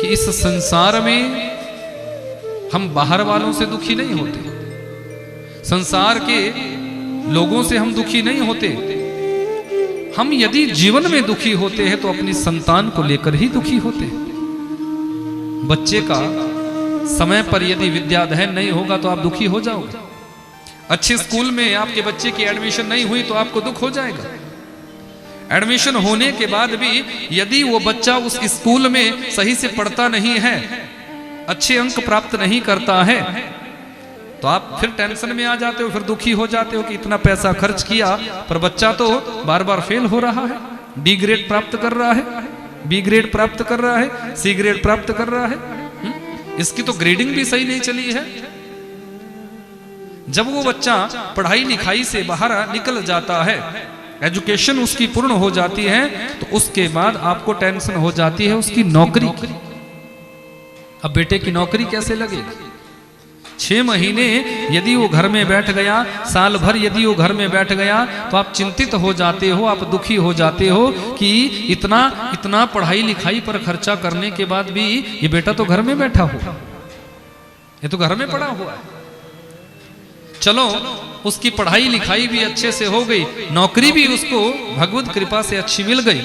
कि इस संसार में हम बाहर वालों से दुखी नहीं होते, संसार के लोगों से हम दुखी नहीं होते। हम यदि जीवन में दुखी होते हैं तो अपनी संतान को लेकर ही दुखी होते हैं। बच्चे का समय पर यदि विद्याध्ययन नहीं होगा तो आप दुखी हो जाओगे। अच्छे स्कूल में आपके बच्चे की एडमिशन नहीं हुई तो आपको दुख हो जाएगा। एडमिशन होने के बाद भी यदि वो बच्चा उस स्कूल में सही से पढ़ता नहीं है, अच्छे अंक प्राप्त नहीं करता है, तो आप फिर टेंशन में आ जाते हो, फिर दुखी हो जाते हो कि इतना पैसा खर्च किया पर बच्चा तो बार बार फेल हो रहा है, डी ग्रेड प्राप्त कर रहा है, बी ग्रेड प्राप्त कर रहा है, सी ग्रेड प्राप्त कर रहा है। इसकी तो ग्रेडिंग भी सही नहीं चली है। जब वो बच्चा पढ़ाई लिखाई से बाहर निकल जाता है, एजुकेशन उसकी पूर्ण हो जाती है, तो उसके बाद आपको टेंशन हो जाती है उसकी नौकरी की। अब बेटे की नौकरी कैसे लगेगी? 6 महीने यदि वो घर में बैठ गया, साल भर यदि वो घर में बैठ गया, तो आप चिंतित हो जाते हो, आप दुखी हो जाते हो कि इतना पढ़ाई लिखाई पर खर्चा करने के बाद भी ये बेटा तो घर में बैठा हुआ, ये तो घर में पड़ा हुआ है। चलो उसकी पढ़ाई लिखाई भी अच्छे से हो गई, नौकरी भी उसको भगवत कृपा से अच्छी मिल गई,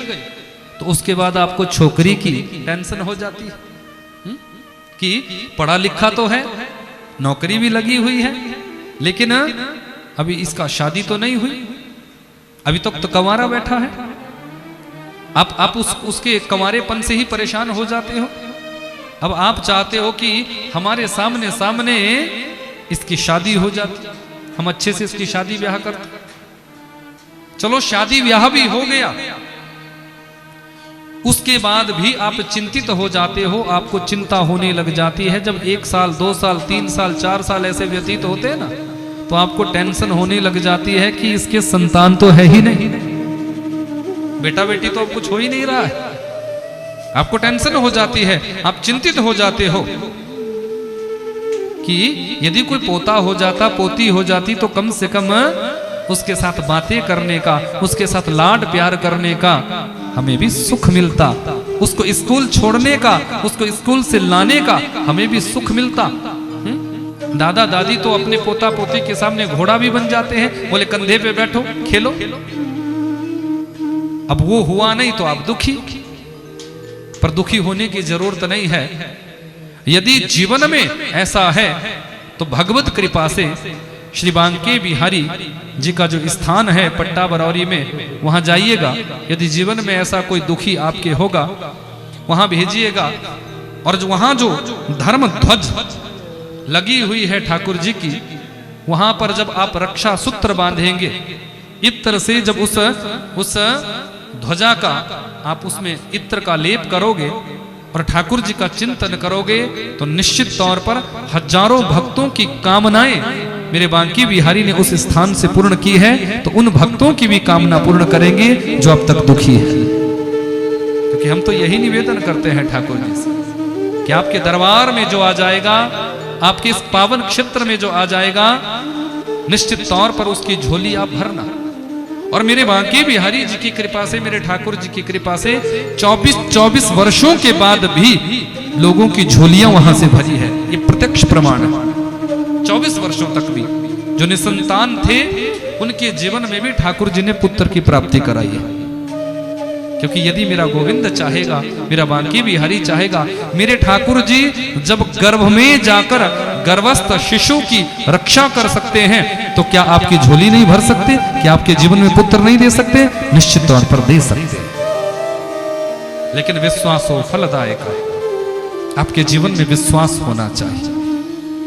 तो उसके बाद आपको छोकरी की टेंशन हो जाती है कि पढ़ा लिखा तो है, नौकरी भी लगी हुई है, लेकिन अभी इसका शादी तो नहीं हुई, अभी तक तो कंवारा बैठा है। आप उसके कंवारेपन से ही परेशान हो जाते हो। अब आप चाहते हो कि हमारे सामने इसकी शादी हो जाती, हम अच्छे से इसकी शादी ब्याह करते। चलो शादी ब्याह भी हो गया, उसके बाद भी आप चिंतित हो जाते हो, आपको चिंता होने लग जाती है। जब 1 साल 2 साल 3 साल 4 साल ऐसे व्यतीत होते हैं ना, तो आपको टेंशन होने लग जाती है कि इसके संतान तो है ही नहीं, बेटा बेटी तो अब कुछ हो ही नहीं रहा है। आपको टेंशन हो जाती है, आप चिंतित हो जाते हो कि यदि कोई पोता हो जाता, पोती हो जाती, तो कम से कम उसके साथ बातें करने का, उसके साथ लाड प्यार करने का हमें भी सुख मिलता, उसको स्कूल छोड़ने का, उसको स्कूल से लाने का हमें भी सुख मिलता। दादा दादी तो अपने पोता पोती के सामने घोड़ा भी बन जाते हैं, बोले कंधे पे बैठो खेलो। अब वो हुआ नहीं तो आप दुखी, पर दुखी होने की जरूरत नहीं है। यदि जीवन में ऐसा है तो भगवत कृपा से श्री बांके बिहारी जी का जो स्थान है पट्टा बरौरी में, वहां जाइएगा। यदि जीवन में ऐसा कोई दुखी आपके होगा, वहां भेजिएगा। और वहां जो धर्म ध्वज लगी हुई है ठाकुर जी की, वहां पर जब आप रक्षा सूत्र बांधेंगे, इत्र से जब उस ध्वजा का आप उसमें इत्र का लेप करोगे और ठाकुर जी का चिंतन करोगे, तो निश्चित तौर पर हजारों भक्तों की कामनाएं मेरे बांकी बिहारी ने उस स्थान से पूर्ण की है, तो उन भक्तों की भी कामना पूर्ण करेंगे जो अब तक दुखी है। क्योंकि हम तो यही निवेदन करते हैं ठाकुर जी से कि आपके दरबार में जो आ जाएगा, आपके इस पावन क्षेत्र में जो आ जाएगा, निश्चित तौर पर उसकी झोली आप भरना। और मेरे बांके बिहारी जी की कृपा से, मेरे ठाकुर जी की कृपा से 24 वर्षों के बाद भी लोगों की झोलियां वहां से भरी है, ये प्रत्यक्ष प्रमाण है। 24 वर्षों तक भी जो निसंतान थे, उनके जीवन में भी ठाकुर जी ने पुत्र की प्राप्ति कराई है। क्योंकि यदि मेरा गोविंद चाहेगा, मेरा बांके बिहारी चाहेगा, मेरे ठाकुर जी जब गर्भ में जाकर गर्भस्थ शिशु की रक्षा कर सकते हैं, तो क्या आपकी झोली नहीं भर सकते? क्या आपके जीवन में पुत्र नहीं दे सकते? निश्चित तौर पर दे सकते। लेकिन विश्वास हो फलदायक है, आपके जीवन में विश्वास होना चाहिए।